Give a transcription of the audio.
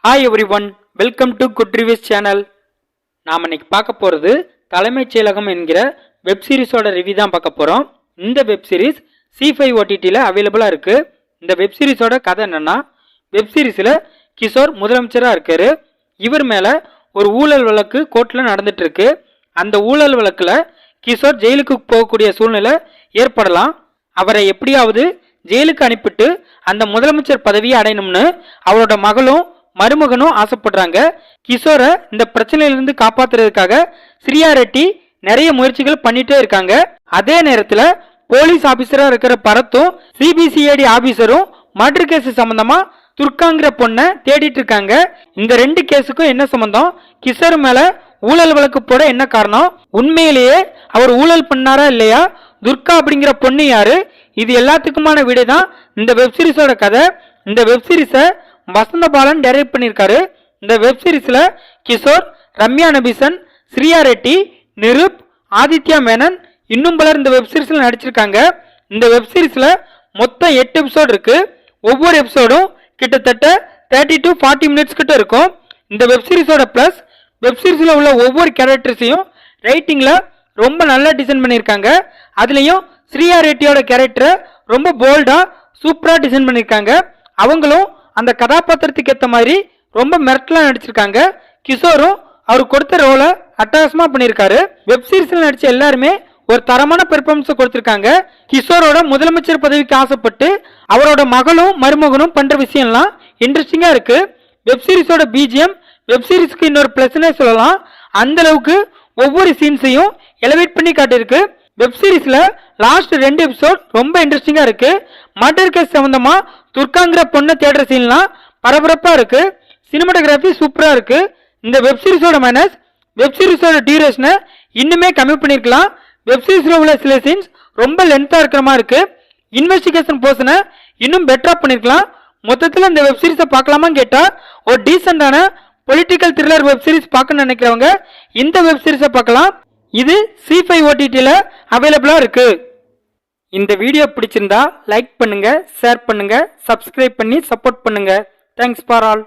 Hi everyone, welcome to good reviews channel. நாம் இன்னைக்கு பார்க்க போகிறது தலைமைச் செயலகம் என்கிற வெப் சீரிஸோட ரிவ்யூ தான் பார்க்க போகிறோம். இந்த வெப் சீரிஸ் C5 OTTல அவைலபிளாக இருக்குது. இந்த வெப் சீரிஸோட கதை என்னென்னா, வெப் சீரிஸில் கிஷோர் முதலமைச்சராக இருக்கார். இவர் மேலே ஒரு ஊழல் வழக்கு கோர்ட்டில் நடந்துட்டு இருக்கு. அந்த ஊழல் வழக்கில் கிஷோர் ஜெயிலுக்கு போகக்கூடிய சூழ்நிலை ஏற்படலாம். அவரை எப்படியாவது ஜெயிலுக்கு அனுப்பிட்டு அந்த முதலமைச்சர் பதவியை அடையணும்னு அவரோட மகளும் மருமகனும் ஆசைப்படுறாங்க. கிஷோரை இந்த பிரச்சனையிலிருந்து காப்பாத்துறதுக்காக ஸ்ரீயா ரெட்டி நிறைய முயற்சிகள் பண்ணிட்டே இருக்காங்க. அதே நேரத்தில் போலீஸ் ஆபீசரா இருக்கிற பரத்தும் CBCID ஆபீசரும் மர்டர் கேஸ் சம்பந்தமா துர்காங்கிற பொண்ணை தேடிட்டு இருக்காங்க. இந்த ரெண்டு கேஸுக்கும் என்ன சம்பந்தம்? கிஷோர் மேல ஊழல் வழக்கு போட என்ன காரணம்? உண்மையிலேயே அவர் ஊழல் பண்ணாரா இல்லையா? துர்கா அப்படிங்கிற பொண்ணு யாரு? இது எல்லாத்துக்குமான விடை தான் இந்த வெப் சீரிஸோட கதை. இந்த வெப் சீரிஸை வசந்த பாலன் டைரக்ட் பண்ணியிருக்காரு. இந்த வெப் சீரிஸ்ல கிஷோர், ரம்யா நபிசன், ஸ்ரீயா ரெட்டி, நிருப், ஆதித்யா மேனன் இன்னும் பலர் இந்த வெப் சீரிஸ்ல நடிச்சிருக்காங்க. இந்த வெப் சீரிஸ்ல மொத்தம் 8 எபிசோடு இருக்கு. ஒவ்வொரு எபிசோடும் கிட்டத்தட்ட 30 to 40 மினிட்ஸ் கிட்ட இருக்கும். இந்த வெப் சீரிஸோட பிளஸ், வெப் சீரிஸ்ல உள்ள ஒவ்வொரு கேரக்டர்ஸையும் ரைட்டிங்ல ரொம்ப நல்லா டிசைன் பண்ணியிருக்காங்க. அதுலயும் ஸ்ரீயா ரெட்டியோட கேரக்டரை ரொம்ப போல்டா சூப்பரா டிசைன் பண்ணியிருக்காங்க. அவங்களும் அந்த கதாபாத்திரத்துக்கு ஏற்ற மாதிரி ரொம்ப மிரட்டலா நடிச்சிருக்காங்க. கிஷோரும் அவர் கொடுத்த ரோலை அட்டகாசமா பண்ணியிருக்காரு. வெப் சீரிஸ்ல நடிச்ச எல்லாருமே ஒரு தரமான பெர்ஃபார்மன்ஸ் கொடுத்திருக்காங்க. கிஷோரோட முதலமைச்சர் பதவிக்கு ஆசைப்பட்டு அவரோட மகளும் மருமகனும் பண்ற விஷயம்லாம் இன்ட்ரெஸ்டிங்கா இருக்கு. வெப் சீரிஸோட BGM வெப் சீரிஸ்க்கு இன்னொரு பிளஸ்னே சொல்லலாம். அந்த அளவுக்கு ஒவ்வொரு சீன்ஸையும் எலிவேட் பண்ணி காட்டியிருக்கு. வெப் சீரிஸ்ல லாஸ்ட் 2 எபிசோட் ரொம்ப இன்ட்ரெஸ்டிங்கா இருக்கு. மர்டர் கேஸ் சம்பந்தமா துர்காங்கிற பொண்ணை தேடுற சீன்லாம் பரபரப்பா இருக்கு. சினிமாட்டோகிராஃபி சூப்பரா இருக்கு. இந்த வெப் சீரிஸோட மைனஸ், வெப் சீரிஸோட டியூரேஷனை இன்னுமே கம்மி பண்ணிருக்கலாம். வெப் சீரிஸ்ல உள்ள சில சீன்ஸ் ரொம்ப லென்த்தா இருக்கிற மாதிரி இருக்கு. இன்வெஸ்டிகேஷன் போர்ஷனை இன்னும் பெட்டரா பண்ணிருக்கலாம். மொத்தத்தில் இந்த வெப் சீரிஸை பார்க்கலாமான்னு கேட்டா, ஒரு டீசென்டான பொலிட்டிக்கல் த்ரில்லர் வெப் சீரிஸ் பார்க்கணும்னு நினைக்கிறவங்க இந்த வெப் சீரிஸை பார்க்கலாம். இது C5 OTTல அவைலபிளா இருக்கு. இந்த வீடியோ பிடிச்சிருந்தா லைக் பண்ணுங்க, ஷேர் பண்ணுங்க, சப்ஸ்கிரைப் பண்ணி சப்போர்ட் பண்ணுங்க. Thanks for all.